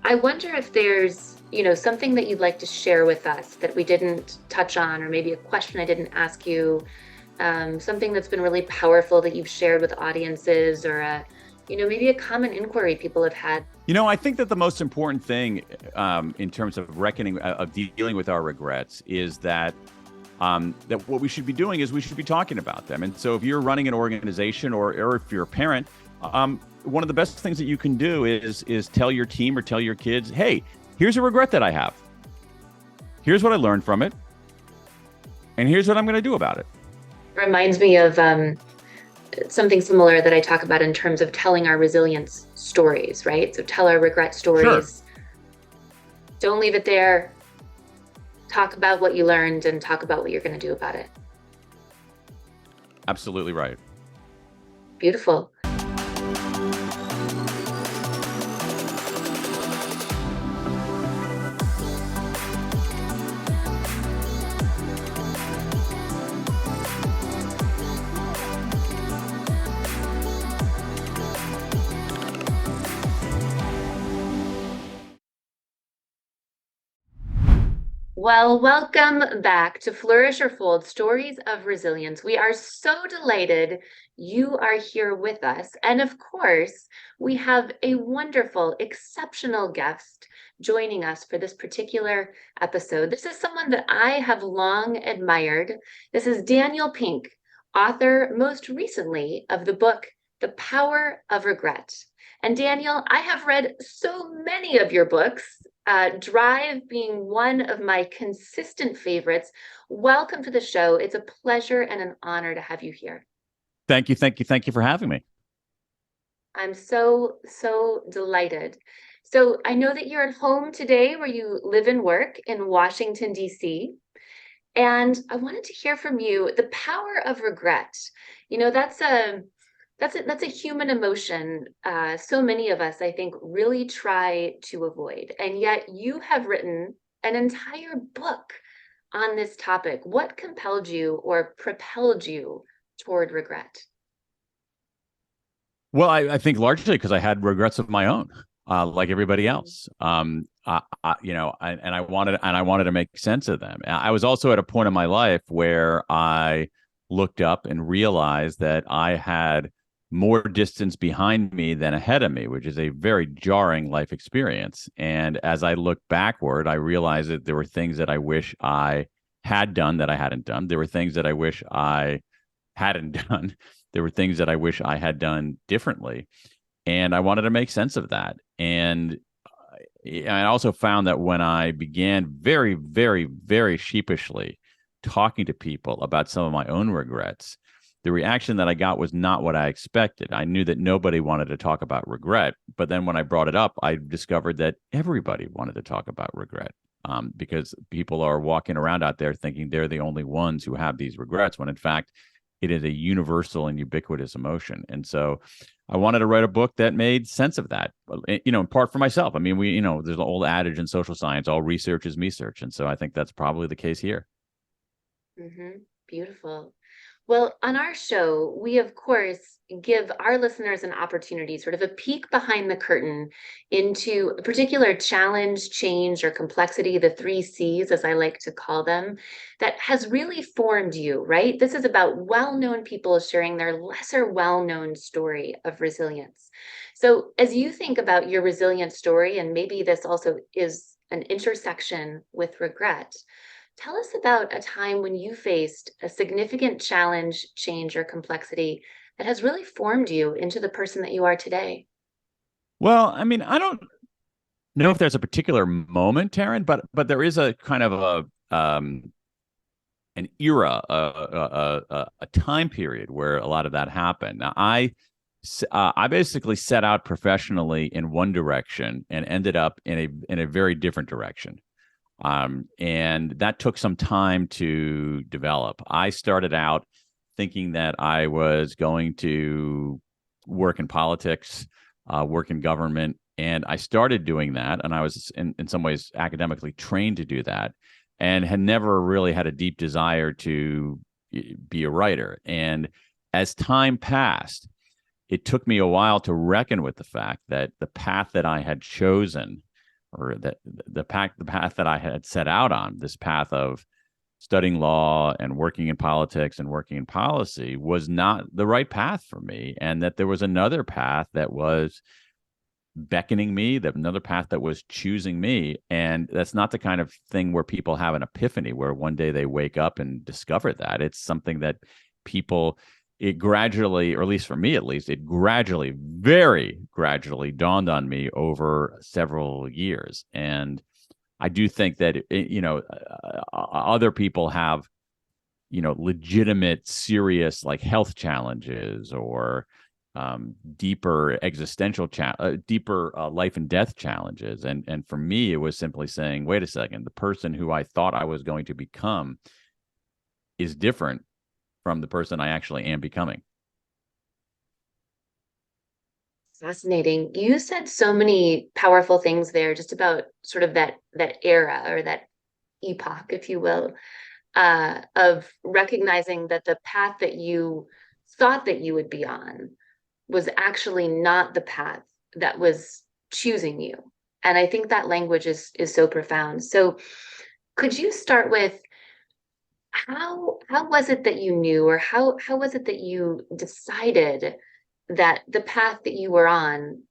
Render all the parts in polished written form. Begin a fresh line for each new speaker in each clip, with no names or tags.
I wonder if there's, something that you'd like to share with us that we didn't touch on, or maybe a question I didn't ask you, something that's been really powerful that you've shared with audiences, or maybe a common inquiry people have had.
I think that the most important thing in terms of reckoning, of dealing with our regrets, is that what we should be doing is we should be talking about them. And so if you're running an organization or if you're a parent, one of the best things that you can do is tell your team or tell your kids, hey, here's a regret that I have. Here's what I learned from it. And here's what I'm going to do about it.
Reminds me of something similar that I talk about in terms of telling our resilience stories, right? So tell our regret stories.
Sure.
Don't leave it there. Talk about what you learned and talk about what you're going to do about it.
Absolutely right.
Beautiful. Well, welcome back to Flourish or Fold, Stories of Resilience. We are so delighted you are here with us. And of course, we have a wonderful, exceptional guest joining us for this particular episode. This is someone that I have long admired. This is Daniel Pink, author most recently of the book, The Power of Regret. And Daniel, I have read so many of your books, Drive being one of my consistent favorites. Welcome to the show. It's a pleasure and an honor to have you here.
Thank you. Thank you. Thank you for having me.
I'm so delighted. So I know that you're at home today where you live and work in Washington, D.C. And I wanted to hear from you the power of regret. That's a human emotion. So many of us, I think, really try to avoid. And yet you have written an entire book on this topic. What compelled you or propelled you toward regret?
Well, I think largely because I had regrets of my own, like everybody else. And I wanted to make sense of them. I was also at a point in my life where I looked up and realized that I had more distance behind me than ahead of me, which is a very jarring life experience. And as I look backward, I realized that there were things that I wish I had done that I hadn't done. There were things that I wish I hadn't done. There were things that I wish I had done differently. And I wanted to make sense of that. And I also found that when I began very, very, very sheepishly talking to people about some of my own regrets, the reaction that I got was not what I expected. I knew that nobody wanted to talk about regret. But then when I brought it up, I discovered that everybody wanted to talk about regret, because people are walking around out there thinking they're the only ones who have these regrets, when in fact, it is a universal and ubiquitous emotion. And so I wanted to write a book that made sense of that, in part for myself. I mean, there's an old adage in social science, all research is me search. And so I think that's probably the case here.
Mm-hmm. Beautiful. Well, on our show, we of course give our listeners an opportunity, sort of a peek behind the curtain into a particular challenge, change, or complexity, the three C's, as I like to call them, that has really formed you, right? This is about well-known people sharing their lesser well-known story of resilience. So as you think about your resilient story, and maybe this also is an intersection with regret, tell us about a time when you faced a significant challenge, change, or complexity that has really formed you into the person that you are today.
Well, I mean, I don't know if there's a particular moment, Taryn, but there is a kind of an era, a time period where a lot of that happened. Now, I basically set out professionally in one direction and ended up in a very different direction. And that took some time to develop. I started out thinking that I was going to work in politics, work in government. And I started doing that. And I was in some ways academically trained to do that, and had never really had a deep desire to be a writer. And as time passed, it took me a while to reckon with the fact that the path that I had chosen or the path that I had set out on, this path of studying law and working in politics and working in policy, was not the right path for me, and that there was another path that was beckoning me, that another path that was choosing me. And that's not the kind of thing where people have an epiphany where one day they wake up and discover that. It's something that people, it gradually, or at least for me at least, it gradually, very gradually dawned on me over several years. And I do think that other people have legitimate, serious, like, health challenges, or deeper existential deeper life and death challenges. And for me, it was simply saying, wait a second, the person who I thought I was going to become is different from the person I actually am becoming.
Fascinating. You said so many powerful things there, just about sort of that era, or that epoch, if you will, of recognizing that the path that you thought that you would be on was actually not the path that was choosing you. And I think that language is so profound. So could you start with how was it that you knew, or how was it that you decided that the path that you were on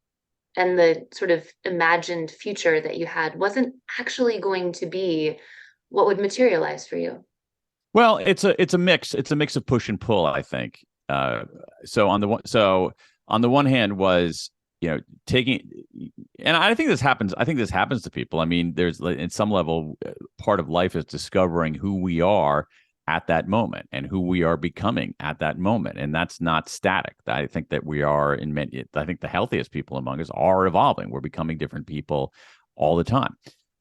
and the sort of imagined future that you had wasn't actually going to be what would materialize for you?
Well, it's a mix. It's a mix of push and pull, I think. So on the one hand was, taking, and I think this happens. I think this happens to people. I mean, there's, in some level, part of life is discovering who we are at that moment and who we are becoming at that moment, and that's not static. I think that we are in many. I think the healthiest people among us are evolving. We're becoming different people all the time.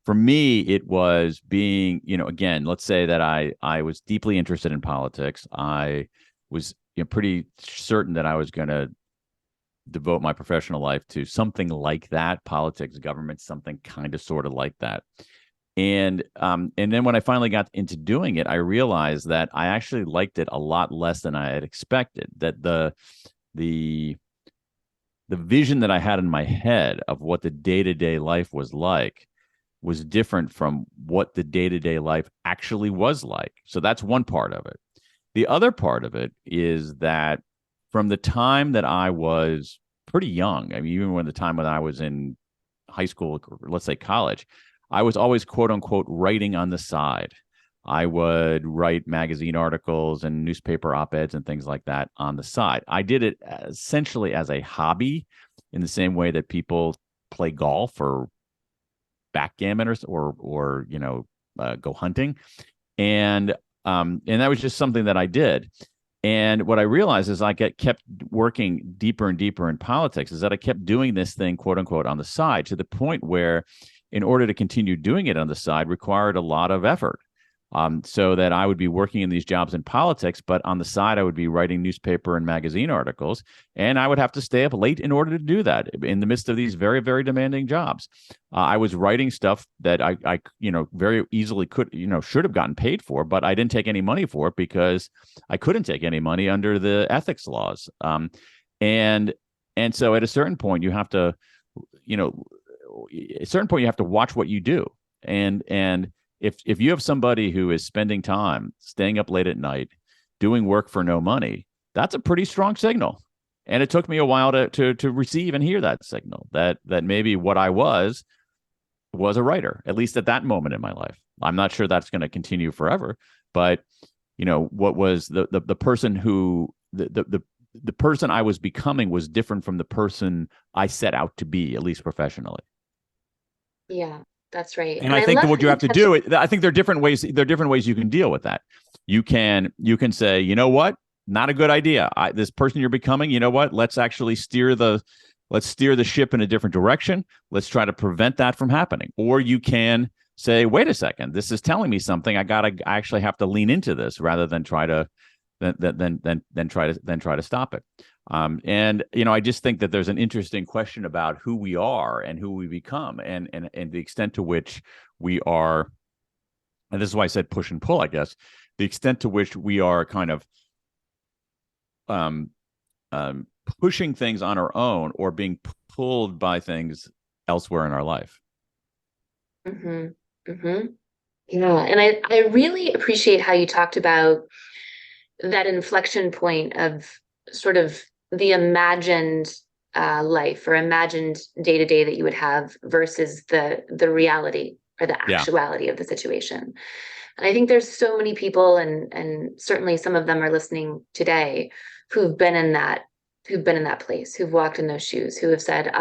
For me, it was being, again, let's say that I was deeply interested in politics. I was, pretty certain that I was going to devote my professional life to something like that, politics, government, something kind of sort of like that. And then when I finally got into doing it, I realized that I actually liked it a lot less than I had expected. That the vision that I had in my head of what the day-to-day life was like was different from what the day-to-day life actually was like. So that's one part of it. The other part of it is that from the time that I was pretty young, I mean, even when the time when I was in high school, or let's say college, I was always, quote unquote, writing on the side. I would write magazine articles and newspaper op-eds and things like that on the side. I did it essentially as a hobby, in the same way that people play golf or backgammon, or go hunting. And that was just something that I did. And what I realized is I kept working deeper and deeper in politics, is that I kept doing this thing, quote unquote, on the side, to the point where, in order to continue doing it on the side, required a lot of effort. So that I would be working in these jobs in politics, but on the side, I would be writing newspaper and magazine articles, and I would have to stay up late in order to do that in the midst of these very, very demanding jobs. I was writing stuff that I very easily should have gotten paid for, but I didn't take any money for it because I couldn't take any money under the ethics laws. And so at a certain point, you have to, at a certain point, you have to watch what you do, and if you have somebody who is spending time staying up late at night doing work for no money, that's a pretty strong signal. And it took me a while to receive and hear that signal, that maybe what I was a writer, at least at that moment in my life. I'm not sure that's going to continue forever, but what was the person who the person I was becoming was different from the person I set out to be, at least professionally.
Yeah, that's right.
And
And
I
I
think that
love
what
how
you
you
have to
touched.
do, I think there are different ways. There are different ways you can deal with that. You can say, you know what, not a good idea. This person you're becoming, you know what, let's steer the ship in a different direction. Let's try to prevent that from happening. Or you can say, wait a second, this is telling me something. I actually have to lean into this rather than try to try to stop it. And I just think that there's an interesting question about who we are and who we become, and the extent to which we are. And this is why I said push and pull, I guess. The extent to which we are kind of um, pushing things on our own, or being pulled by things elsewhere in our life.
hmm hmm Yeah. And I really appreciate how you talked about that inflection point of sort of the imagined life or imagined day to day that you would have versus the reality or the
Yeah.
actuality of the situation. And I think there's so many people, and certainly some of them are listening today, who've been in that who've been in that place, who've walked in those shoes, who have said,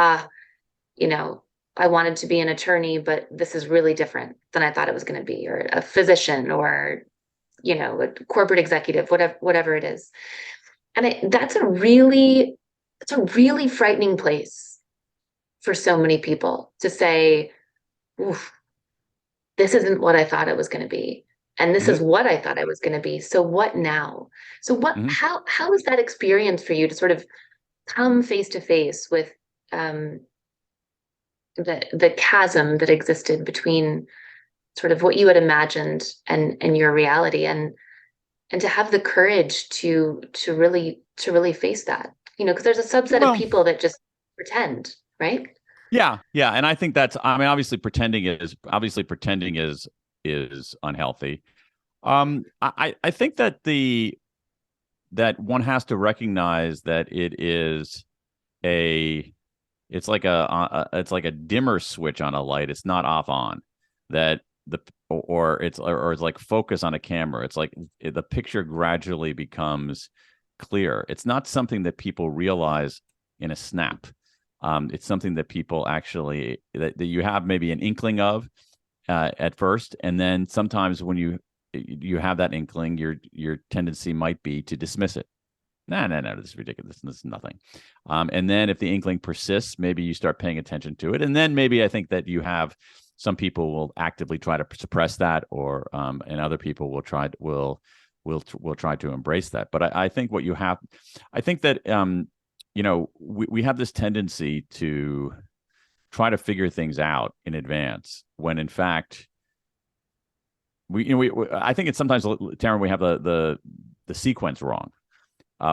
you know, I wanted to be an attorney, but this is really different than I thought it was going to be, or a physician, or a corporate executive, whatever it is. And it's a really frightening place for so many people to say, oof, this isn't what I thought it was going to be. And this is
Hmm.
what I thought I was going to be. So what now? So
Hmm.
how was that experience for you to sort of come face to face with um, the chasm that existed between sort of what you had imagined and your reality, and to have the courage to really face that, because there's a subset of
Well,
people that just pretend, right?
yeah, yeah, and I think that's. I mean, obviously pretending is unhealthy. I think that one has to recognize that a it's like a dimmer switch on a light. It's not off on. That the or it's like focus on a camera. It's like the picture gradually becomes clear. It's not something that people realize in a snap. It's something that people actually that you have maybe an inkling of at first, and then sometimes when you have that inkling, your tendency might be to dismiss it. No, no, no, this is ridiculous. This is nothing. And then if the inkling persists, maybe you start paying attention to it. And then maybe I think that you have some people will actively try to suppress that, or and other people will try to embrace that. But I think what you have, I think that we have this tendency to try to figure things out in advance when in fact I think it's sometimes, Taryn, we have the sequence wrong.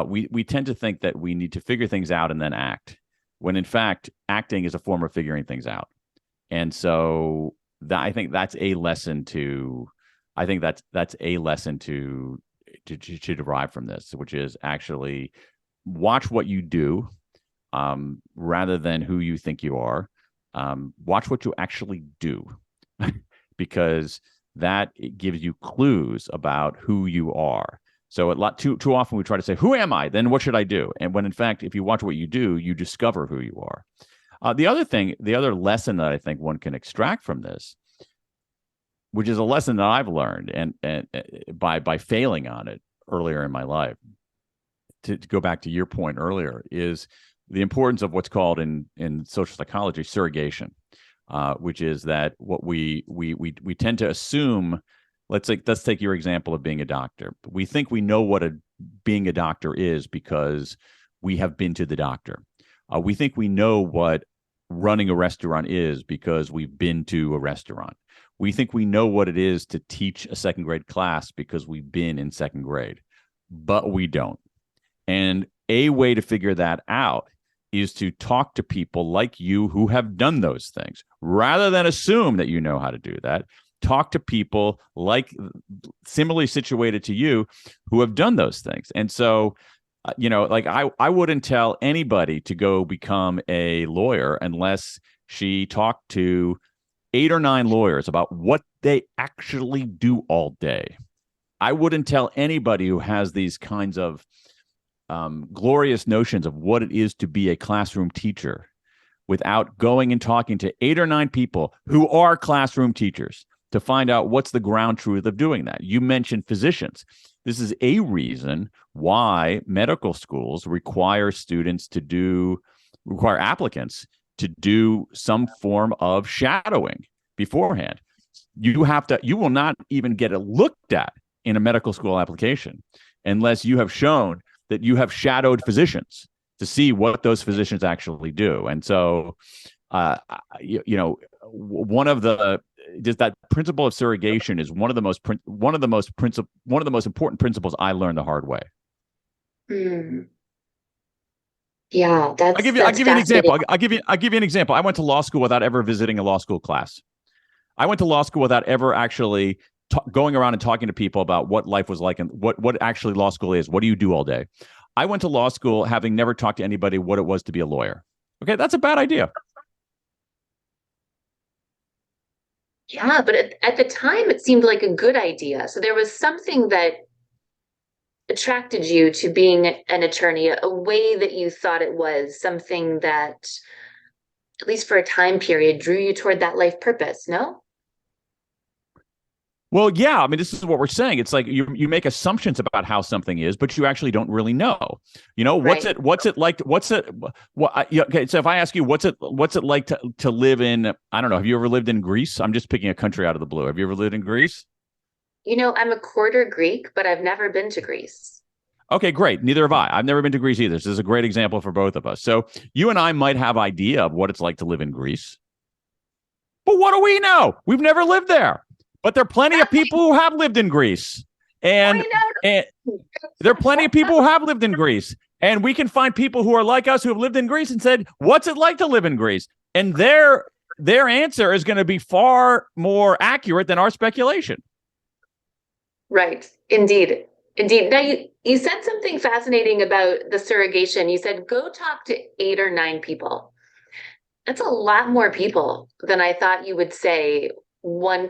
We tend to think that we need to figure things out and then act, when in fact acting is a form of figuring things out. And so I think that's a lesson to to derive from this, which is actually watch what you do, rather than who you think you are. Watch what you actually do, because that gives you clues about who you are. So too often we try to say, "Who am I? Then what should I do?" And when in fact, if you watch what you do, you discover who you are. The other lesson that I think one can extract from this, which is a lesson that I've learned and by failing on it earlier in my life, to go back to your point earlier, is the importance of what's called in social psychology surrogation, which is that what we tend to assume. Let's take your example of being a doctor. We think we know what being a doctor is because we have been to the doctor. We think we know what running a restaurant is because we've been to a restaurant. We think we know what it is to teach a second grade class because we've been in second grade, but we don't. And a way to figure that out is to talk to people like you who have done those things, rather than assume that you know how to do that. Talk to people like similarly situated to you who have done those things. And so, like I wouldn't tell anybody to go become a lawyer unless she talked to 8 or 9 lawyers about what they actually do all day. I wouldn't tell anybody who has these kinds of glorious notions of what it is to be a classroom teacher without going and talking to 8 or 9 people who are classroom teachers to find out what's the ground truth of doing that. You mentioned physicians. This is a reason why medical schools require applicants to do some form of shadowing beforehand. You will not even get it looked at in a medical school application unless you have shown that you have shadowed physicians to see what those physicians actually do. And so, one of the just that principle of surrogation is one of the most important principles I learned the hard way.
Mm. Yeah,
I'll
that's
give you an
fascinating.
example. I'll give you an example. I went to law school without ever visiting a law school class. I went to law school without ever actually going around and talking to people about what life was like and what actually law school is. What do you do all day? I went to law school having never talked to anybody what it was to be a lawyer. Okay, that's a bad idea.
Yeah, but at the time it seemed like a good idea. So there was something that attracted you to being an attorney, a way that you thought it was, something that, at least for a time period, drew you toward that life purpose, no?
Well, yeah, I mean, this is what we're saying. It's like you make assumptions about how something is, but you actually don't really know. You know,
Right.
what's it like? Okay, so if I ask you, what's it like to live in? I don't know. Have you ever lived in Greece? I'm just picking a country out of the blue. Have you ever lived in Greece?
I'm a quarter Greek, but I've never been to Greece.
Okay, great. Neither have I. I've never been to Greece either. So this is a great example for both of us. So you and I might have idea of what it's like to live in Greece, but what do we know? We've never lived there. But there are plenty of people who have lived in Greece, and
I
and there are plenty of people who have lived in Greece, and we can find people who are like us who have lived in Greece and said, "What's it like to live in Greece?" And their answer is going to be far more accurate than our speculation.
Right. Indeed. Indeed. Now you said something fascinating about the surrogation. You said go talk to 8 or 9 people. That's a lot more people than I thought you would say one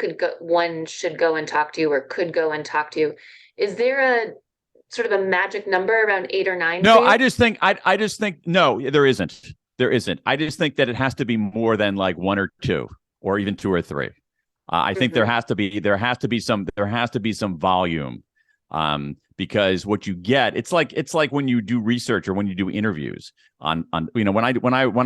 should go and talk to or could go and talk to. Is there a sort of a magic number around 8 or 9 for
No,
you?
I just think no, there isn't. There isn't. I just think that it has to be more than like one or two, or even two or three. I think
Hmm.
there has to be some volume, because what you get, it's like when you do research or when you do interviews on when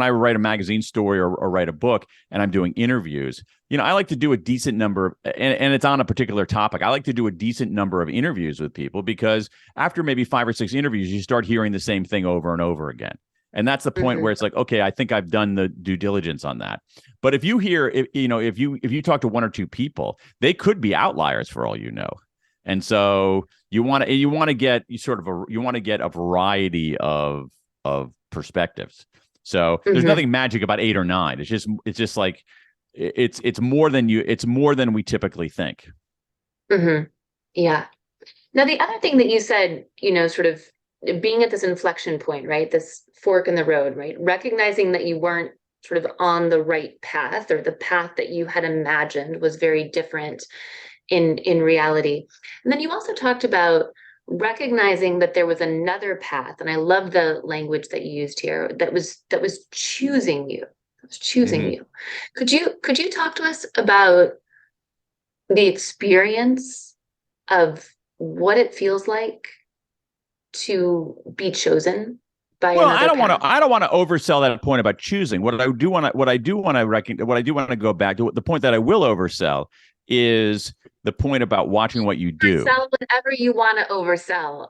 I write a magazine story or write a book and I'm doing interviews, I like to do a decent number of, and it's on a particular topic. I like to do a decent number of interviews with people because after maybe 5 or 6 interviews, you start hearing the same thing over and over again. And that's the point where
Hmm.
it's like, okay, I think I've done the due diligence on that. But if you hear, if you talk to one or two people, they could be outliers for all you know. And so you want to get a variety of perspectives. So there's
Hmm.
nothing magic about 8 or 9. It's just like it's more than we typically think.
Hmm. Yeah. Now, the other thing that you said, sort of being at this inflection point, right? This fork in the road, right? Recognizing that you weren't sort of on the right path, or the path that you had imagined was very different in reality. And then you also talked about recognizing that there was another path, and I love the language that you used here, that was choosing you. That was choosing
Mm-hmm.
you. Could you talk to us about the experience of what it feels like to be chosen by
Well,
another path?
I don't want to oversell that point about choosing. What I do want to what I do want to go back to, the point that I will oversell is the point about watching what you do.
Sell whatever you want to oversell.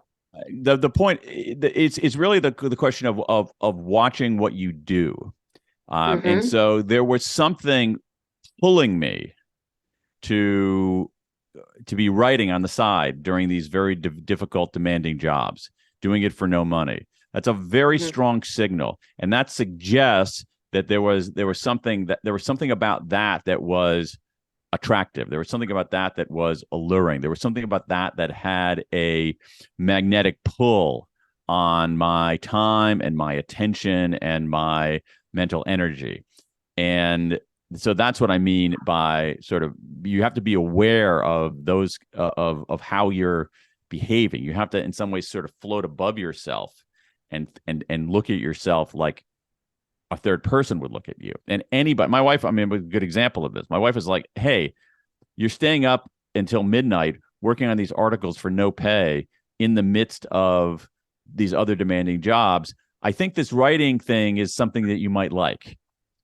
The point it's really the question of watching what you do. And
Hmm.
so there was something pulling me to be writing on the side during these very difficult, demanding jobs, doing it for no money. That's a very
Hmm.
strong signal, and that suggests that there was something about that was attractive. There was something about that was alluring. There was something about that had a magnetic pull on my time and my attention and my mental energy. And so that's what I mean by sort of you have to be aware of those of how you're behaving. You have to in some ways sort of float above yourself and look at yourself like a third person would look at you. And anybody, my wife, I mean, a good example of this. My wife is like, "Hey, you're staying up until midnight working on these articles for no pay in the midst of these other demanding jobs. I think this writing thing is something that you might like."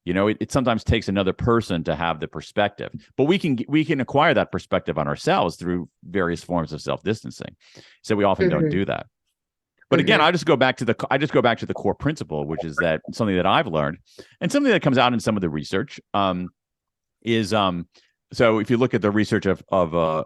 It sometimes takes another person to have the perspective, but we can acquire that perspective on ourselves through various forms of self-distancing. So we often don't
Hmm.
do that. But again,
Hmm.
I just go back to the core principle, which is that something that I've learned and something that comes out in some of the research is so if you look at the research of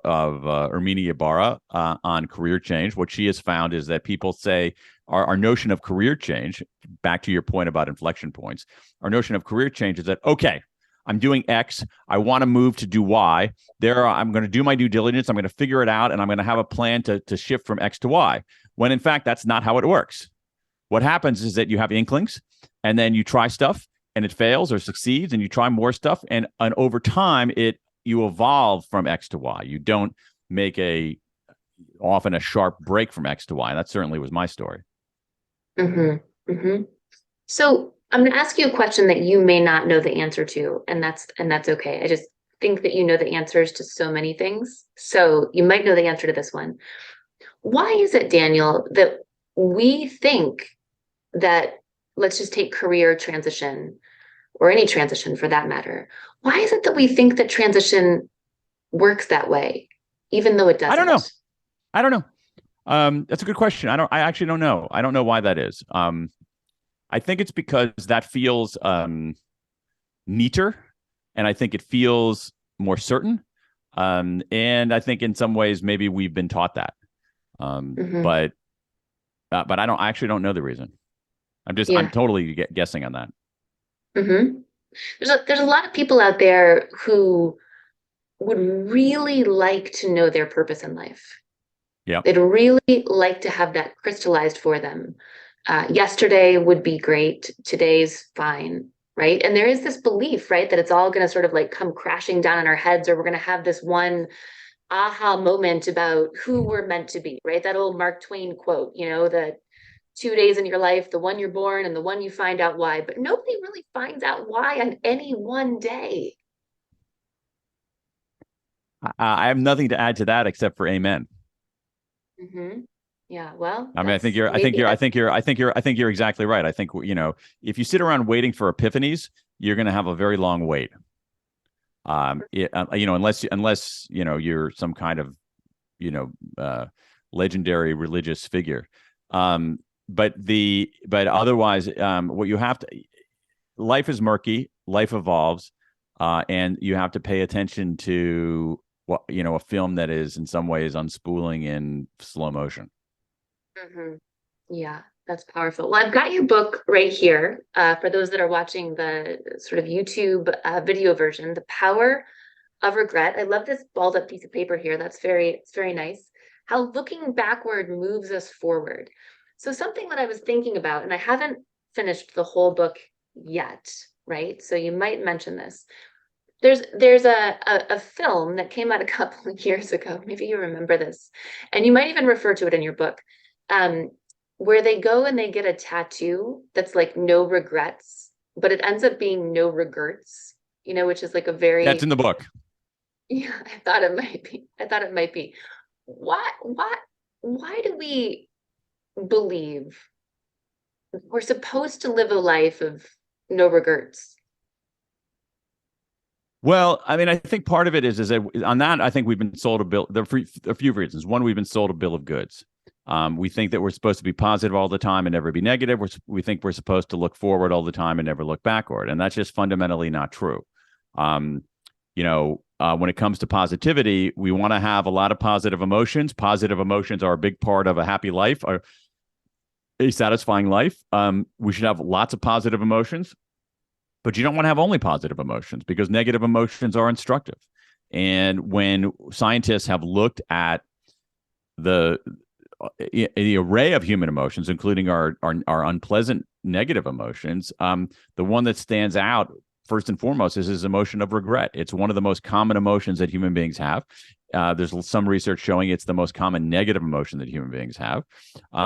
Erminia Ibarra on career change, what she has found is that people say our notion of career change, back to your point about inflection points, our notion of career change is that, okay, I'm doing X. I want to move to do Y. I'm going to do my due diligence. I'm going to figure it out, and I'm going to have a plan to shift from X to Y. When in fact, that's not how it works. What happens is that you have inklings, and then you try stuff, and it fails or succeeds, and you try more stuff, and over time, you evolve from X to Y. You don't make often a sharp break from X to Y. And that certainly was my story.
Mm-hmm. Mm-hmm. So I'm going to ask you a question that you may not know the answer to, and that's okay. I just think that you know the answers to so many things. So you might know the answer to this one. Why is it, Daniel, that we think that, let's just take career transition or any transition for that matter. Why is it that we think that transition works that way, even though it
I don't know.
doesn't?
I don't know. That's a good question. I actually don't know. I don't know why that is. I think it's because that feels neater, and I think it feels more certain. And I think in some ways maybe we've been taught that.
Mm-hmm.
But I actually don't know the reason. I'm
Yeah.
totally guessing on that.
Mm-hmm. There's a lot of people out there who would really like to know their purpose in life.
Yeah.
They'd really like to have that crystallized for them. Yesterday would be great. Today's fine, right? And there is this belief, right, that it's all going to sort of like come crashing down on our heads, or we're going to have this one aha moment about who we're meant to be, right? That old Mark Twain quote, the 2 days in your life, the one you're born and the one you find out why. But nobody really finds out why on any one day.
I have nothing to add to that except for amen.
Mm-hmm. Yeah, well,
I mean,
that's maybe that's
I think you're exactly right. I think, if you sit around waiting for epiphanies, you're going to have a very long wait. Unless you're some kind of, you know, uh, legendary religious figure. But otherwise, what you have to, life is murky, life evolves, and you have to pay attention to a film that is in some ways unspooling in slow motion.
Mhm. Yeah, that's powerful. Well, I've got your book right here. For those that are watching the sort of YouTube video version, The Power of Regret. I love this balled up piece of paper here. It's very nice. How looking backward moves us forward. So something that I was thinking about, and I haven't finished the whole book yet, right? So you might mention this. There's a film that came out a couple of years ago. Maybe you remember this, and you might even refer to it in your book, um, where they go and they get a tattoo that's like no regrets, but it ends up being no regrets. Which is like a
That's
very
in the book.
yeah. I thought it might be. I thought it might be. Why do we believe we're supposed to live a life of no regrets?
Well, I mean, I think part of it is that on that, I think we've been sold a bill. There are a few reasons. One, we've been sold a bill of goods. We think that we're supposed to be positive all the time and never be negative. We think we're supposed to look forward all the time and never look backward, and that's just fundamentally not true. When it comes to positivity, we want to have a lot of positive emotions. Positive emotions are a big part of a happy life, or a satisfying life. We should have lots of positive emotions. But you don't want to have only positive emotions, because negative emotions are instructive. And when scientists have looked at the array of human emotions, including our unpleasant negative emotions, the one that stands out first and foremost is this emotion of regret. It's one of the most common emotions that human beings have. There's some research showing it's the most common negative emotion that human beings have.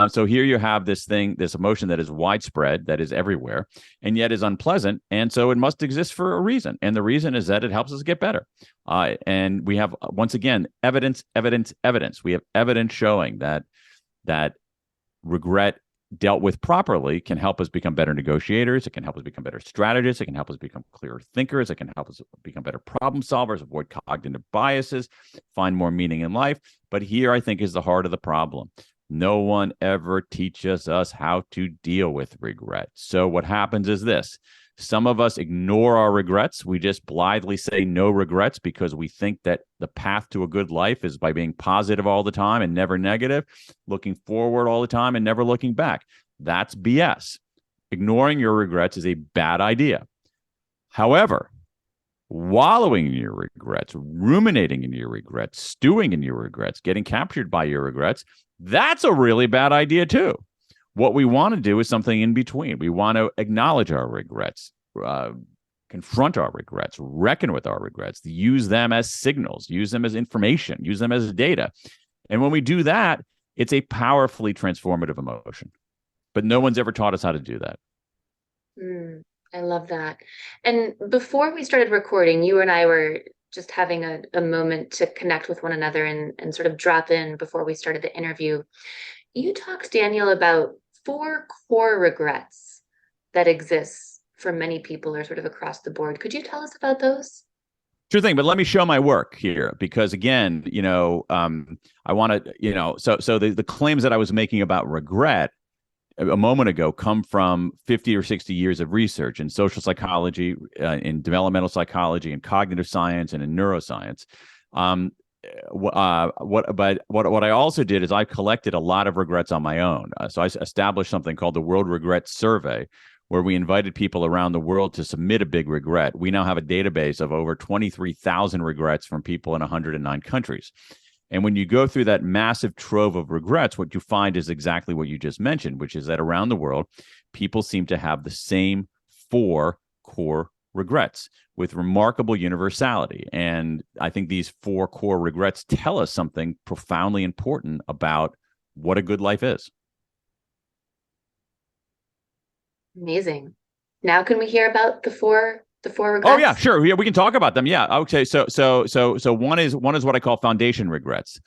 So here you have this emotion that is widespread, that is everywhere, and yet is unpleasant. And so it must exist for a reason. And the reason is that it helps us get better. And we have, once again, evidence. We have evidence showing that regret dealt with properly can help us become better negotiators. It can help us become better strategists. It can help us become clearer thinkers. It can help us become better problem solvers, avoid cognitive biases, find more meaning in life. But here, I think, is the heart of the problem. No one ever teaches us how to deal with regret. So what happens is this. Some of us ignore our regrets. We just blithely say no regrets because we think that the path to a good life is by being positive all the time and never negative, looking forward all the time and never looking back. That's BS. Ignoring your regrets is a bad idea. However, wallowing in your regrets, ruminating in your regrets, stewing in your regrets, getting captured by your regrets, that's a really bad idea too. What we want to do is something in between. We want to acknowledge our regrets, confront our regrets, reckon with our regrets, use them as signals, use them as information, use them as data. And when we do that, it's a powerfully transformative emotion. But no one's ever taught us how to do that.
I love that. And before we started recording, you and I were just having a moment to connect with one another and sort of drop in before we started the interview. You talked, Daniel, about 4 core regrets that exist for many people or sort of across the board. Could you tell us about those?
Sure thing, but let me show my work here because again, I want to, so the claims that I was making about regret a moment ago come from 50 or 60 years of research in social psychology, in developmental psychology, in cognitive science, and in neuroscience. What I also did is I collected a lot of regrets on my own. So I established something called the World Regret Survey, where we invited people around the world to submit a big regret. We now have a database of over 23,000 regrets from people in 109 countries. And when you go through that massive trove of regrets, what you find is exactly what you just mentioned, which is that around the world, people seem to have the same 4 core regrets with remarkable universality. And I think these 4 core regrets tell us something profoundly important about what a good life is.
Amazing. Now can we hear about the four
Oh yeah,
regrets?
sure. Yeah, we can talk about them. Yeah. Okay. So one is what I call foundation regrets.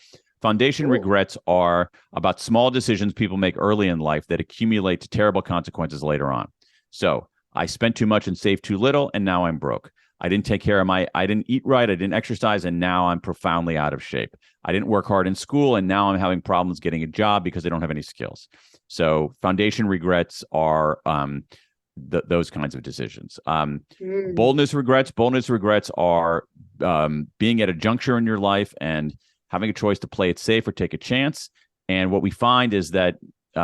Foundation
Ooh.
regrets are about small decisions people make early in life that accumulate to terrible consequences later on. So I spent too much and saved too little, and now I'm broke. I didn't eat right, I didn't exercise, and now I'm profoundly out of shape. I didn't work hard in school, and now I'm having problems getting a job because I don't have any skills. So foundation regrets are those kinds of decisions.
Mm.
Boldness regrets are being at a juncture in your life and having a choice to play it safe or take a chance. And what we find is that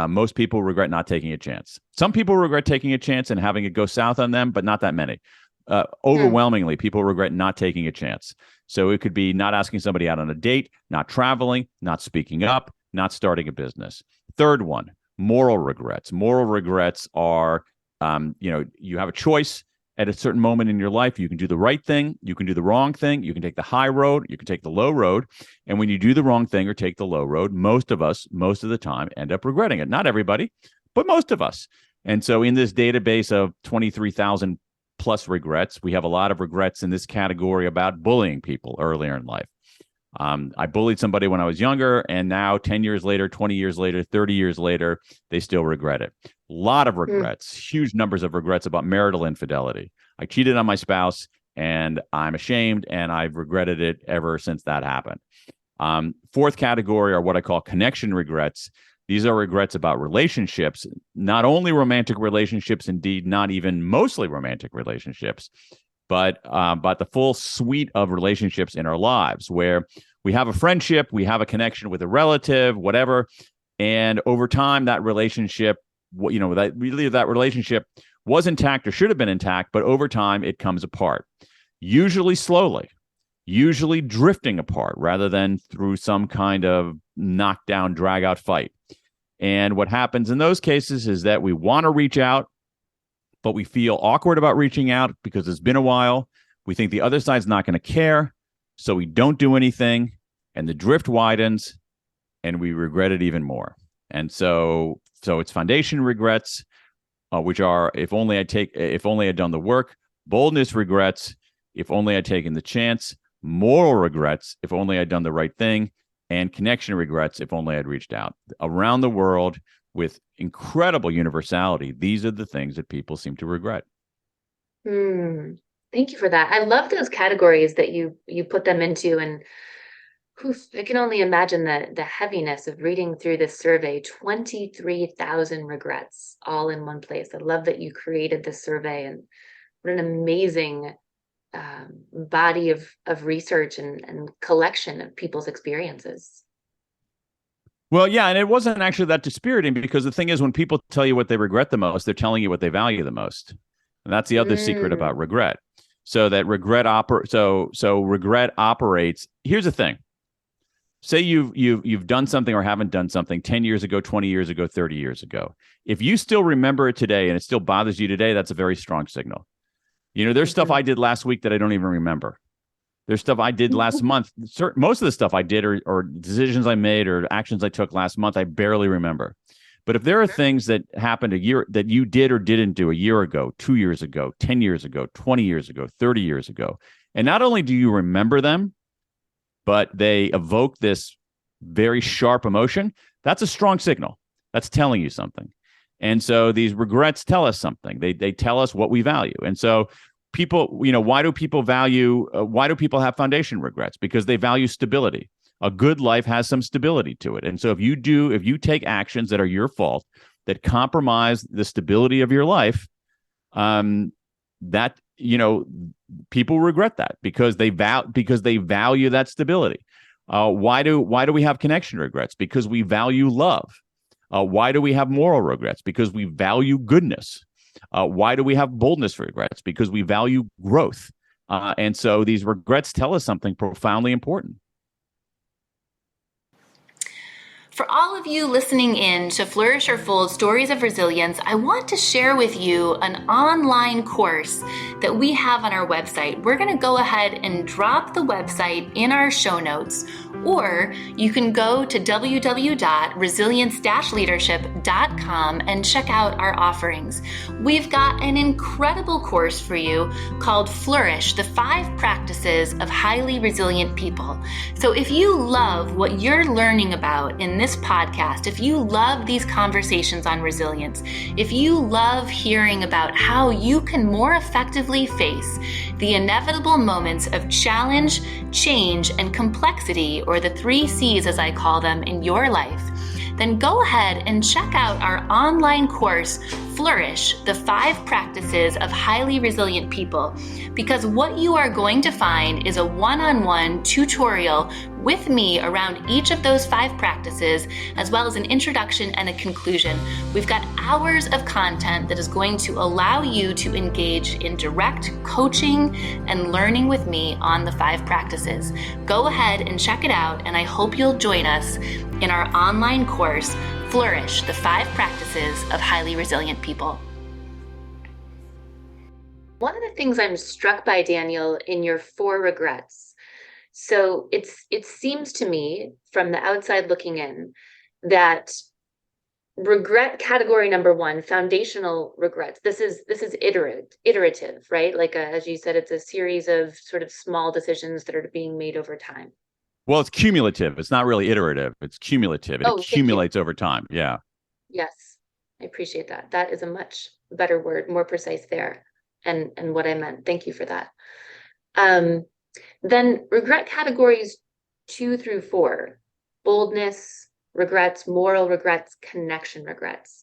most people regret not taking a chance. Some people regret taking a chance and having it go south on them, but not that many.
Mm.
Overwhelmingly, people regret not taking a chance. So it could be not asking somebody out on a date, not traveling, not speaking up, not starting a business. Third one, moral regrets. Moral regrets are, you have a choice at a certain moment in your life. You can do the right thing, you can do the wrong thing, you can take the high road, you can take the low road. And when you do the wrong thing or take the low road, most of us, most of the time, end up regretting it. Not everybody, but most of us. And so in this database of 23,000 plus regrets, we have a lot of regrets in this category about bullying people earlier in life. I bullied somebody when I was younger, and now 10 years later, 20 years later, 30 years later, they still regret it. A lot of
Mm.
regrets, huge numbers of regrets about marital infidelity. I cheated on my spouse, and I'm ashamed, and I've regretted it ever since that happened. Fourth category are what I call connection regrets. These are regrets about relationships, not only romantic relationships, indeed, not even mostly romantic relationships, but the full suite of relationships in our lives where we have a friendship, we have a connection with a relative, whatever. And over time, that relationship, that relationship was intact or should have been intact, but over time, it comes apart, usually slowly, usually drifting apart rather than through some kind of knockdown, drag out fight. And what happens in those cases is that we want to reach out, but we feel awkward about reaching out because it's been a while. We think the other side's not going to care. So we don't do anything, and the drift widens, and we regret it even more. And so it's foundation regrets, which are if only I'd done the work. Boldness regrets, if only I'd taken the chance. Moral regrets, if only I'd done the right thing. And connection regrets, if only I'd reached out. Around the world, with incredible universality, these are the things that people seem to regret.
Mm. Thank you for that. I love those categories that you put them into, and I can only imagine the heaviness of reading through this survey. 23,000 regrets all in one place. I love that you created this survey, and what an amazing body of research and collection of people's experiences.
Well, yeah, and it wasn't actually that dispiriting because the thing is, when people tell you what they regret the most, they're telling you what they value the most. And that's the other secret about
Mm.
regret. So that regret operates. Here's the thing. Say you've done something or haven't done something 10 years ago, 20 years ago, 30 years ago. If you still remember it today and it still bothers you today, that's a very strong signal. There's stuff I did last week that I don't even remember. There's stuff I did last month. Most of the stuff I did or decisions I made or actions I took last month, I barely remember. But if there are things that happened a year that you did or didn't do a year ago, 2 years ago, 10 years ago, 20 years ago, 30 years ago, and not only do you remember them, but they evoke this very sharp emotion, that's a strong signal. That's telling you something. And so these regrets tell us something. They tell us what we value. And so people, why do people have foundation regrets? Because they value stability. A good life has some stability to it. And so if you take actions that are your fault, that compromise the stability of your life, that, people regret that because they value that stability. Why do we have connection regrets? Because we value love. Why do we have moral regrets? Because we value goodness. Why do we have boldness regrets? Because we value growth. And so these regrets tell us something profoundly important.
For all of you listening in to Flourish or Fold Stories of Resilience, I want to share with you an online course that we have on our website. We're going to go ahead and drop the website in our show notes, or you can go to www.resilience-leadership.com and check out our offerings. We've got an incredible course for you called Flourish, the 5 Practices of Highly Resilient People. So if you love what you're learning about in this podcast, if you love these conversations on resilience, if you love hearing about how you can more effectively face the inevitable moments of challenge, change, and complexity, or the 3 C's as I call them, in your life, then go ahead and check out our online course, Flourish, the 5 Practices of Highly Resilient People, because what you are going to find is a one-on-one tutorial with me around each of those 5 practices, as well as an introduction and a conclusion. We've got hours of content that is going to allow you to engage in direct coaching and learning with me on the 5 practices. Go ahead and check it out, and I hope you'll join us in our online course, Flourish, the 5 Practices of Highly Resilient People. One of the things I'm struck by, Daniel, in your 4 regrets, so it seems to me from the outside looking in that regret category number 1, foundational regrets, this is iterative, right? Like as you said, it's a series of sort of small decisions that are being made over time.
Well, it's cumulative. It's not really iterative. It's cumulative. It accumulates over time. Yeah.
Yes, I appreciate that. That is a much better word, more precise there, and what I meant. Thank you for that. Then regret categories 2 through 4, boldness regrets, moral regrets, connection regrets.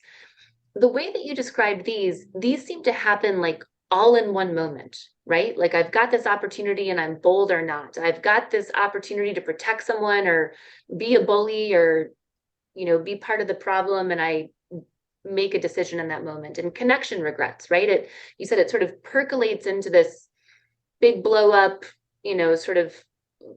The way that you described these seem to happen like all in one moment, right? Like I've got this opportunity and I'm bold or not. I've got this opportunity to protect someone or be a bully or, be part of the problem, and I make a decision in that moment. And connection regrets, right? You said it sort of percolates into this big blow up, sort of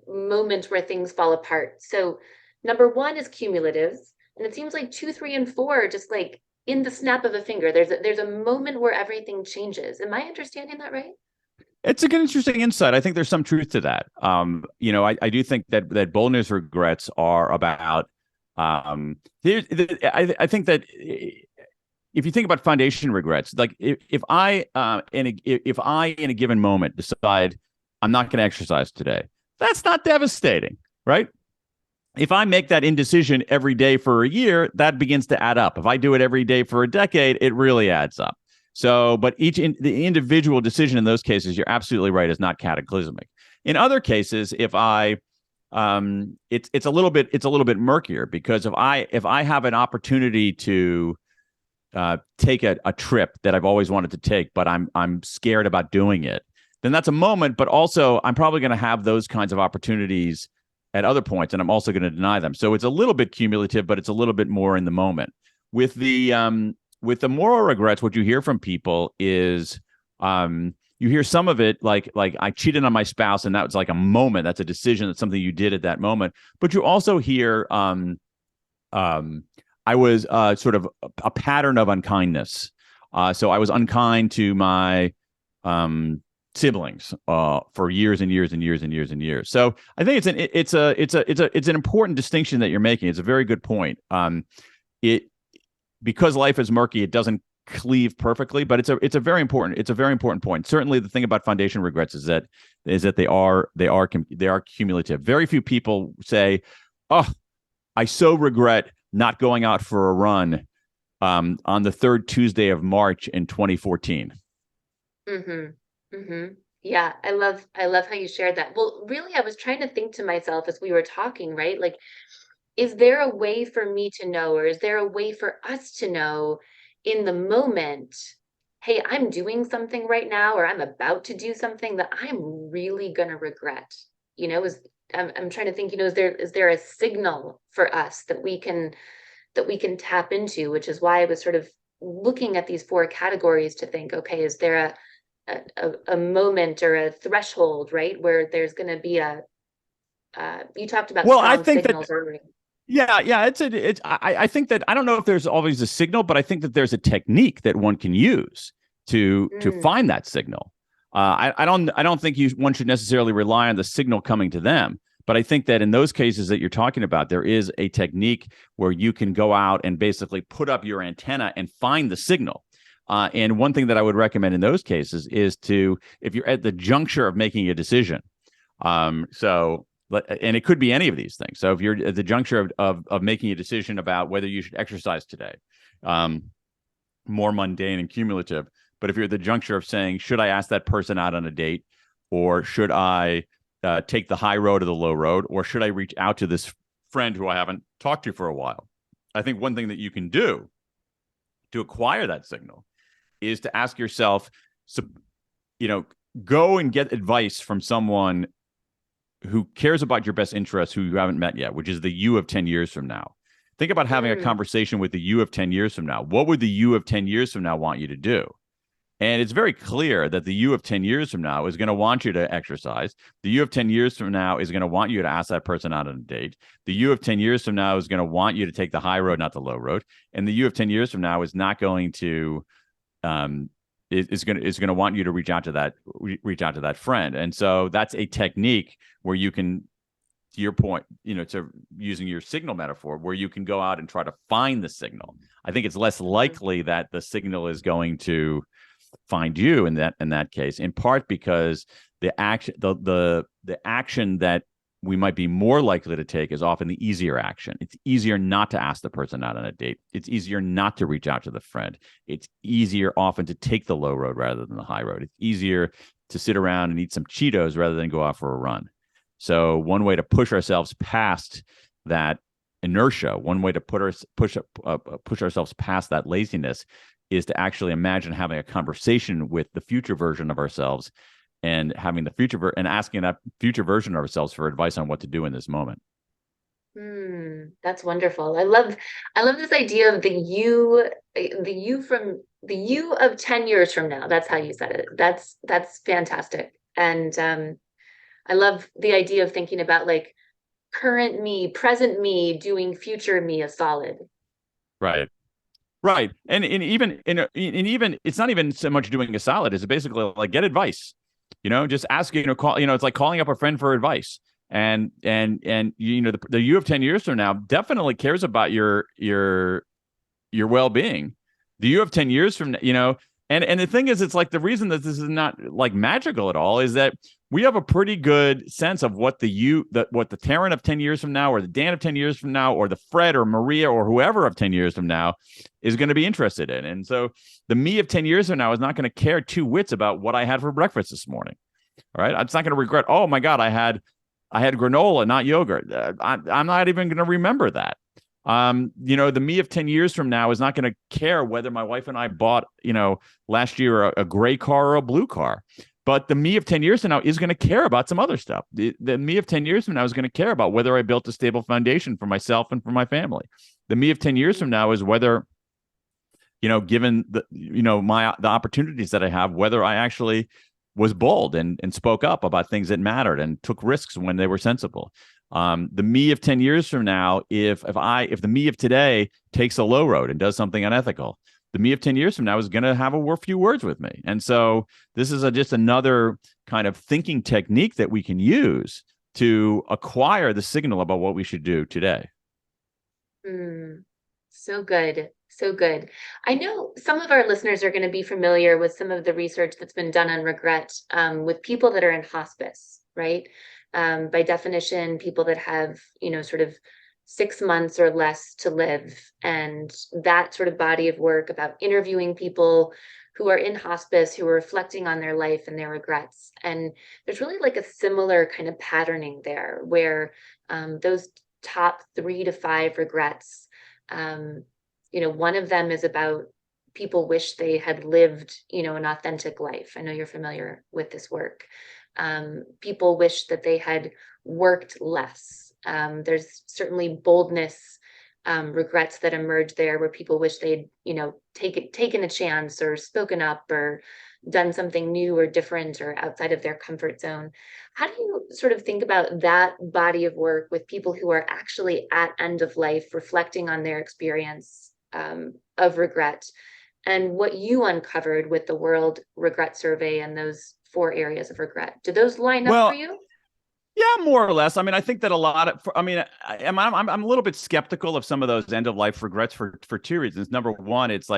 moment where things fall apart. So number 1 is cumulative, and it seems like 2, 3, and 4 are just like in the snap of a finger. There's a moment where everything changes. Am I understanding that right?
It's a good, interesting insight. I think there's some truth to that. I do think that boldness regrets are about. I think that if you think about foundation regrets, like if I in a given moment decide I'm not going to exercise today, that's not devastating, right? If I make that indecision every day for a year, that begins to add up. If I do it every day for a decade, it really adds up. So, but the individual decision in those cases, you're absolutely right, is not cataclysmic. In other cases, if I it's a little bit murkier, because if I have an opportunity to take a trip that I've always wanted to take, but I'm scared about doing it, then that's a moment. But also, I'm probably going to have those kinds of opportunities at other points, and I'm also going to deny them. So it's a little bit cumulative, but it's a little bit more in the moment. With the moral regrets, what you hear from people is you hear some of it like I cheated on my spouse, and that was like a moment. That's a decision. That's something you did at that moment. But you also hear um, I was sort of a pattern of unkindness. So I was unkind to my um, siblings for years and years and years and years and years. So I think it's an important distinction that you're making. It's a very good point. It because life is murky, it doesn't cleave perfectly, but it's a very important point. Certainly, the thing about foundation regrets is that they are cumulative. Very few people say, "Oh, I so regret not going out for a run on the third Tuesday of March in 2014."
Mm-hmm. Mm-hmm. Yeah, I love how you shared that. Well, really, I was trying to think to myself as we were talking, right? Like, is there a way for me to know, or is there a way for us to know in the moment, hey, I'm doing something right now, or I'm about to do something that I'm really gonna regret? You know, I'm trying to think, is there a signal for us that we can tap into, which is why I was sort of looking at these four categories to think, okay, is there a moment or a threshold, right, where there's going to be you talked about
Well, I
strong
think that
signals earlier.
yeah, I think that I don't know if there's always a signal, but I think that there's a technique that one can use to
Mm,
find that signal. I don't think one should necessarily rely on the signal coming to them, but I think that in those cases that you're talking about, there is a technique where you can go out and basically put up your antenna and find the signal. And one thing that I would recommend in those cases is if you're at the juncture of making a decision, so and it could be any of these things. So if you're at the juncture of making a decision about whether you should exercise today, um, more mundane and cumulative. But if you're at the juncture of saying, should I ask that person out on a date, or should I take the high road or the low road, or should I reach out to this friend who I haven't talked to for a while? I think one thing that you can do to acquire that signal is to ask yourself, so, you know, go and get advice from someone who cares about your best interests, who you haven't met yet, which is the you of 10 years from now. Think about having a
mm,
conversation with the you of 10 years from now. What would the you of 10 years from now want you to do? And it's very clear that the you of 10 years from now is going to want you to exercise. The you of 10 years from now is going to want you to ask that person out on a date. The you of 10 years from now is going to want you to take the high road, not the low road. And the you of 10 years from now is not going to um, is going to want you to reach out to that friend. And so that's a technique where you can, to your point, to using your signal metaphor, where you can go out and try to find the signal. I think it's less
mm,
likely that the signal is going to find you in that case, in part because the action that we might be more likely to take is often the easier action. It's easier not to ask the person out on a date. It's easier not to reach out to the friend. It's easier often to take the low road rather than the high road. It's easier to sit around and eat some Cheetos rather than go out for a run. So one way to push ourselves past that inertia, one way to push ourselves past that laziness, is to actually imagine having a conversation with the future version of ourselves, and having the and asking that future version of ourselves for advice on what to do in this moment.
that's wonderful. I love this idea of the you of 10 years from now. That's how you said it. That's fantastic. And I love the idea of thinking about like current me, present me doing future me a solid.
Right. Right. And even it's not even so much doing a solid. It's basically like get advice. Just ask, call, it's like calling up a friend for advice. And the you of 10 years from now definitely cares about your well-being. The you of 10 years from, and the thing is, it's like the reason that this is not like magical at all is that we have a pretty good sense of what the Taryn of 10 years from now, or the Dan of 10 years from now, or the Fred or Maria or whoever of 10 years from now is going to be interested in. And so the me of 10 years from now is not going to care two wits about what I had for breakfast this morning. All right. It's not going to regret, oh my God, I had granola, not yogurt. I'm not even going to remember that. The me of 10 years from now is not going to care whether my wife and I bought, last year a gray car or a blue car. But the me of 10 years from now is going to care about some other stuff. The me of 10 years from now is going to care about whether I built a stable foundation for myself and for my family. The me of 10 years from now is whether, given the opportunities that I have, whether I actually was bold and spoke up about things that mattered and took risks when they were sensible. The me of 10 years from now, if the me of today takes a low road and does something unethical, the me of 10 years from now is going to have a few words with me. And so this is just another kind of thinking technique that we can use to acquire the signal about what we should do today.
So good. So good. I know some of our listeners are going to be familiar with some of the research that's been done on regret with people that are in hospice, right? By definition, people that have, sort of 6 months or less to live. And that sort of body of work about interviewing people who are in hospice, who are reflecting on their life and their regrets. And there's really like a similar kind of patterning there where those top 3 to 5 regrets, one of them is about people wish they had lived, an authentic life. I know you're familiar with this work. People wish that they had worked less. There's certainly boldness, regrets that emerge there where people wish they'd, taken a chance or spoken up or done something new or different or outside of their comfort zone. How do you sort of think about that body of work with people who are actually at end of life, reflecting on their experience of regret and what you uncovered with the World Regret Survey and those 4 areas of regret? Do those line up for
Well,
you?
yeah, more or less. I mean, I think that a lot of, I mean, I'm a little bit skeptical of some of those end of life regrets for 2 reasons. Number one, it's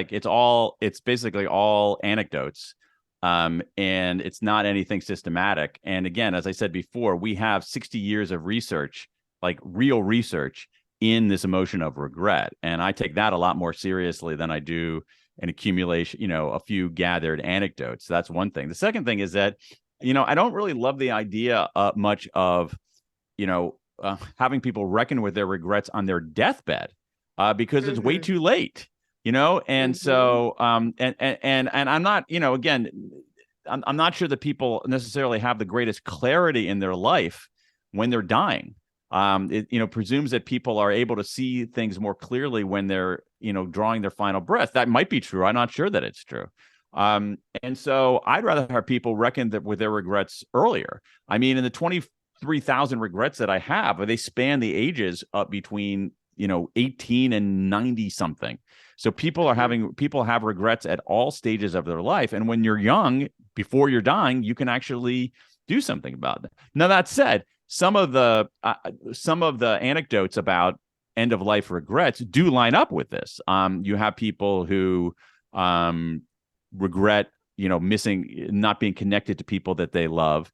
basically all anecdotes, and it's not anything systematic. And again, as I said before, we have 60 years of research, like real research in this emotion of regret, and I take that a lot more seriously than I do an accumulation, a few gathered anecdotes. That's one thing. The second thing is that I don't really love the idea much of, having people reckon with their regrets on their deathbed, because it's way
Mm-hmm.
too late, And
Mm-hmm.
so, and I'm not, again, I'm not sure that people necessarily have the greatest clarity in their life when they're dying. It, presumes that people are able to see things more clearly when they're, drawing their final breath. That might be true. I'm not sure that it's true. And so I'd rather have people reckon that with their regrets earlier. I mean, in the 23,000 regrets that I have, they span the ages up between, 18 and 90 something. So people have regrets at all stages of their life. And when you're young, before you're dying, you can actually do something about it. Now, that said, some of the anecdotes about end of life regrets do line up with this. You have people who, regret, missing, not being connected to people that they love.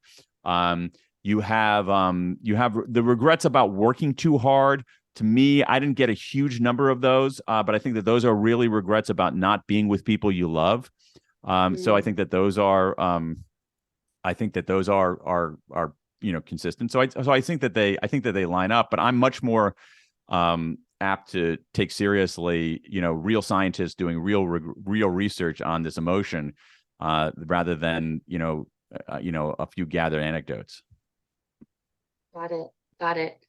You have the regrets about working too hard. To me, I didn't get a huge number of those, but I think that those are really regrets about not being with people you love. So I think that those are, consistent. So I think that they line up, but I'm much more apt to take seriously, real scientists doing real research on this emotion, rather than a few gathered anecdotes.
Got it. Got it.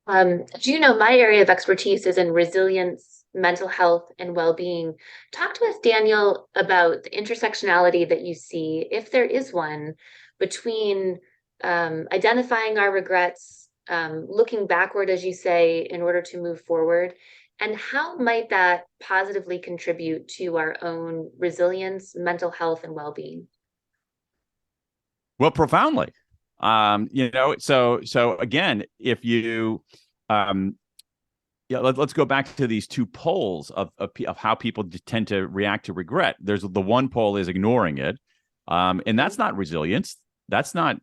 Do you know my area of expertise is in resilience, mental health, and well-being? Talk to us, Daniel, about the intersectionality that you see, if there is one, between identifying our regrets, looking backward, as you say, in order to move forward, and how might that positively contribute to our own resilience, mental health, and well-being?
Well, profoundly. So again, if you, yeah, let's go back to these two poles of how people tend to react to regret. There's the one pole is ignoring it, and that's not resilience. That's not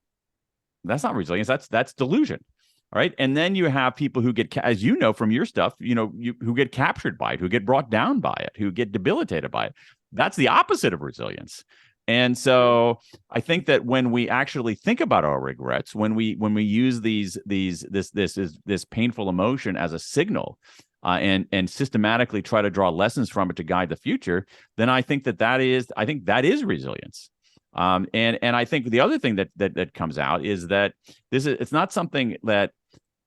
resilience. That's delusion. All right. And then you have people who get, as you know from your stuff, who get captured by it, who get brought down by it, who get debilitated by it. That's the opposite of resilience. And so I think that when we actually think about our regrets, when we use this painful emotion as a signal, and systematically try to draw lessons from it to guide the future, then I think that is resilience. And I think the other thing that comes out is that it's not something that,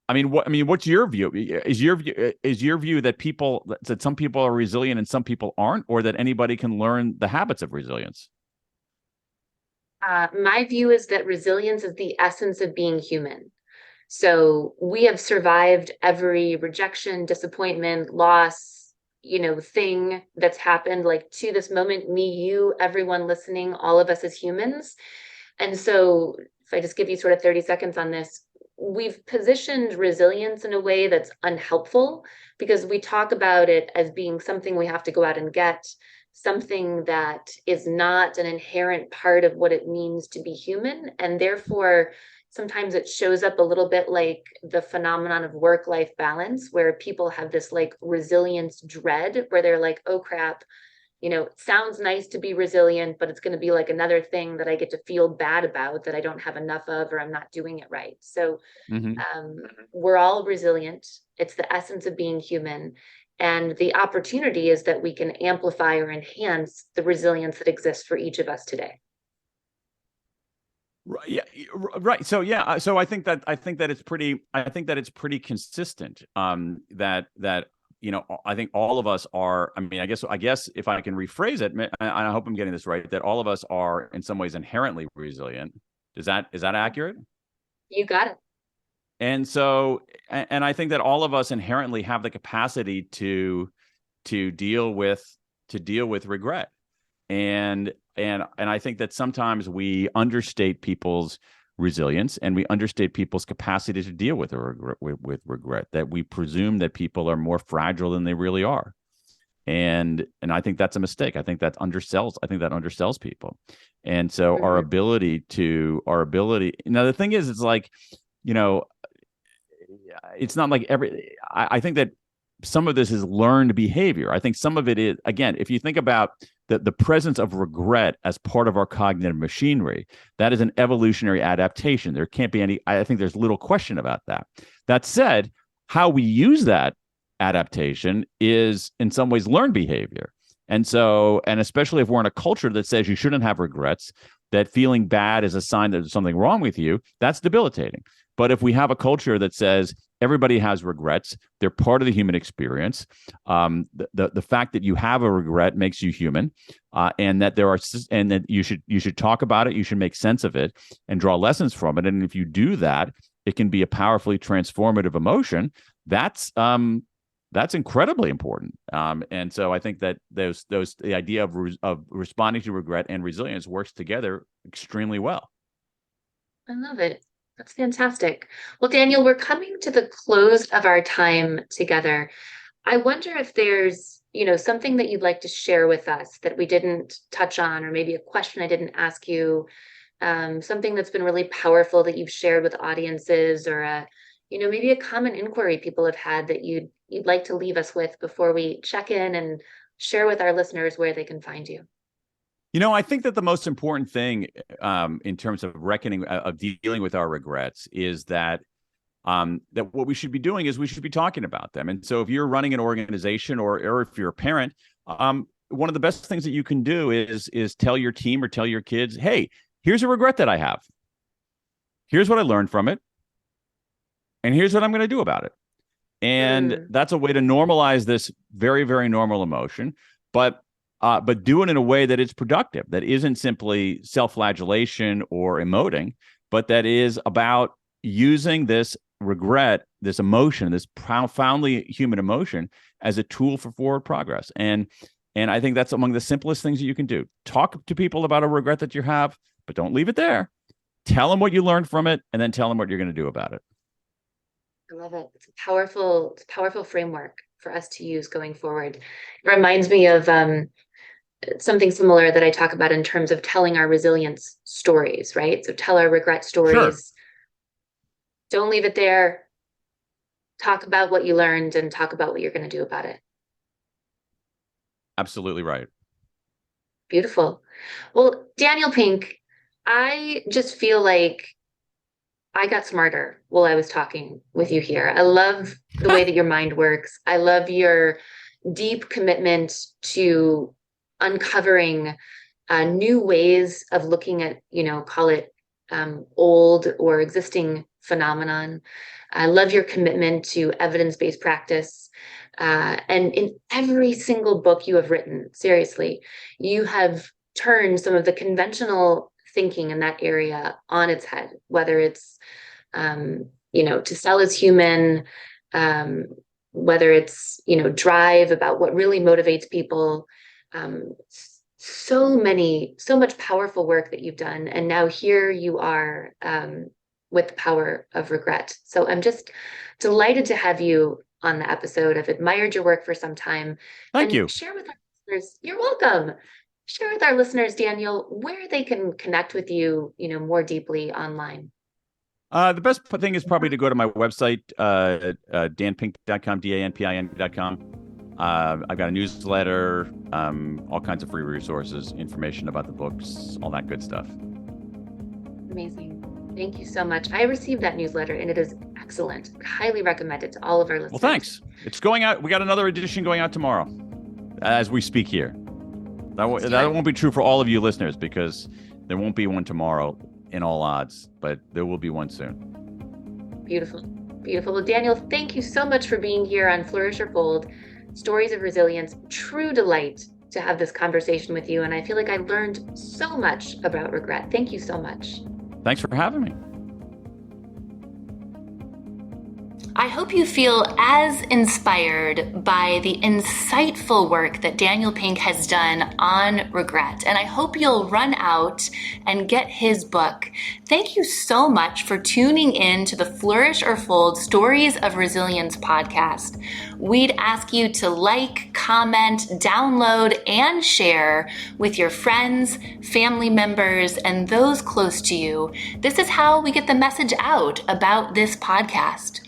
what's your view? Is your view that some people are resilient and some people aren't, or that anybody can learn the habits of resilience?
My view is that resilience is the essence of being human. So we have survived every rejection, disappointment, loss, thing that's happened like to this moment, me, you, everyone listening, all of us as humans. And so if I just give you sort of 30 seconds on this, we've positioned resilience in a way that's unhelpful because we talk about it as being something we have to go out and get, something that is not an inherent part of what it means to be human. And therefore, sometimes it shows up a little bit like the phenomenon of work-life balance, where people have this like resilience dread, where they're like, oh crap, it sounds nice to be resilient, but it's going to be like another thing that I get to feel bad about that I don't have enough of, or I'm not doing it right. So
Mm-hmm.
we're all resilient. It's the essence of being human. And the opportunity is that we can amplify or enhance the resilience that exists for each of us today.
Right. Yeah. Right. So yeah. So I think that it's pretty consistent. I think all of us are. I mean, I guess if I can rephrase it, and I hope I'm getting this right, that all of us are in some ways inherently resilient. Is that accurate?
You got it.
And so, and I think that all of us inherently have the capacity to deal with regret. And I think that sometimes we understate people's resilience and we understate people's capacity to deal with regret, that we presume that people are more fragile than they really are. And I think that's a mistake. I think that undersells people. And so
Mhm.
our ability now, the thing is, it's like, you know it's not like I think that some of this is learned behavior. I think some of it is, again, if you think about the presence of regret as part of our cognitive machinery, that is an evolutionary adaptation. There can't be any, I think there's little question about that. That said, how we use that adaptation is in some ways learned behavior. And so, and especially if we're in a culture that says you shouldn't have regrets, that feeling bad is a sign that there's something wrong with you, that's debilitating. But if we have a culture that says everybody has regrets, they're part of the human experience. The fact that you have a regret makes you human, and that you should talk about it. You should make sense of it and draw lessons from it. And if you do that, it can be a powerfully transformative emotion. That's incredibly important. And so I think that the idea of responding to regret and resilience works together extremely well.
I love it. That's fantastic. Well, Daniel, we're coming to the close of our time together. I wonder if there's, something that you'd like to share with us that we didn't touch on, or maybe a question I didn't ask you, something that's been really powerful that you've shared with audiences, or maybe a common inquiry people have had that you'd like to leave us with before we check in and share with our listeners where they can find you.
I think that the most important thing, in terms of reckoning, of dealing with our regrets, is that what we should be doing is we should be talking about them. And so, if you're running an organization, or if you're a parent, one of the best things that you can do is tell your team or tell your kids, "Hey, here's a regret that I have. Here's what I learned from it, and here's what I'm going to do about it." And
Mm,
that's a way to normalize this very, very normal emotion, but do it in a way that is productive, that isn't simply self-flagellation or emoting, but that is about using this regret, this emotion, this profoundly human emotion, as a tool for forward progress. And I think that's among the simplest things that you can do. Talk to people about a regret that you have, but don't leave it there. Tell them what you learned from it, and then tell them what you're going to do about it.
I love it. It's a powerful framework for us to use going forward. It reminds me of something similar that I talk about in terms of telling our resilience stories, right? So tell our regret
Sure.
stories. Don't leave it there. Talk about what you learned and talk about what you're going to do about it.
Absolutely right.
Beautiful. Well, Daniel Pink, I just feel like I got smarter while I was talking with you here. I love the way that your mind works. I love your deep commitment to uncovering new ways of looking at, call it old or existing phenomenon. I love your commitment to evidence-based practice. And in every single book you have written, seriously, you have turned some of the conventional thinking in that area on its head, whether it's, to sell is human, um, whether it's, drive about what really motivates people. So much powerful work that you've done. And now here you are, with the power of regret. So I'm just delighted to have you on the episode. I've admired your work for some time.
Thank
And
you.
share with our listeners, you're welcome. Share with our listeners, Daniel, where they can connect with you, more deeply online.
The best thing is probably to go to my website, danpink.com, danpin.com. I've got a newsletter, all kinds of free resources, information about the books, all that good stuff.
Amazing. Thank you so much. I received that newsletter and it is excellent. Highly recommend it to all of our listeners.
Well, thanks. It's going out. We got another edition going out tomorrow as we speak here. That won't be true for all of you listeners because there won't be one tomorrow in all odds, but there will be one soon.
Beautiful. Beautiful. Well, Daniel, thank you so much for being here on Flourish or Fold, Stories of Resilience. True delight to have this conversation with you. And I feel like I learned so much about regret. Thank you so much.
Thanks for having me.
I hope you feel as inspired by the insightful work that Daniel Pink has done on regret. And I hope you'll run out and get his book. Thank you so much for tuning in to the Flourish or Fold Stories of Resilience podcast. We'd ask you to like, comment, download, and share with your friends, family members, and those close to you. This is how we get the message out about this podcast.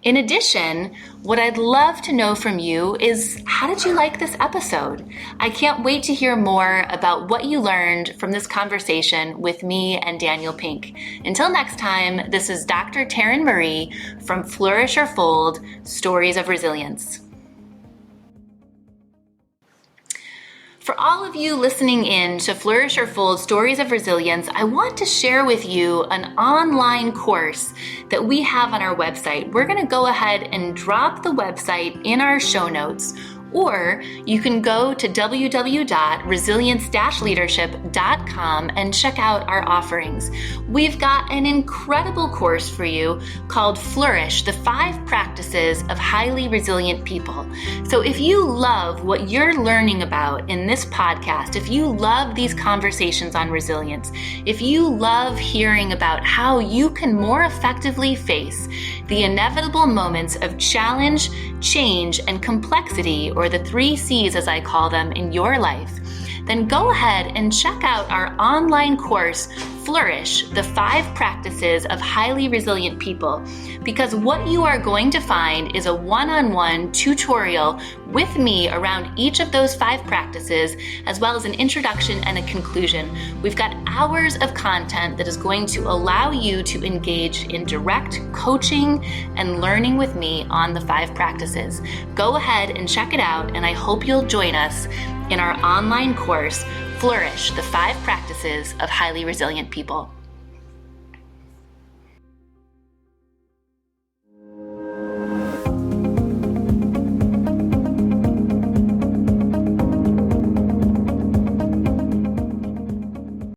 In addition, what I'd love to know from you is, how did you like this episode? I can't wait to hear more about what you learned from this conversation with me and Daniel Pink. Until next time, this is Dr. Taryn Marie from Flourish or Fold, Stories of Resilience. For all of you listening in to Flourish or Fold Stories of Resilience, I want to share with you an online course that we have on our website. We're going to go ahead and drop the website in our show notes, or you can go to www.resilience-leadership.com and check out our offerings. We've got an incredible course for you called Flourish, the 5 Practices of Highly Resilient People. So if you love what you're learning about in this podcast, if you love these conversations on resilience, if you love hearing about how you can more effectively face the inevitable moments of challenge, change, and complexity, or the 3 C's as I call them, in your life, then go ahead and check out our online course, Flourish, the 5 Practices of Highly Resilient People, because what you are going to find is a one-on-one tutorial with me around each of those 5 practices, as well as an introduction and a conclusion. We've got hours of content that is going to allow you to engage in direct coaching and learning with me on the 5 practices. Go ahead and check it out, and I hope you'll join us in our online course, Flourish, the 5 Practices of Highly Resilient People.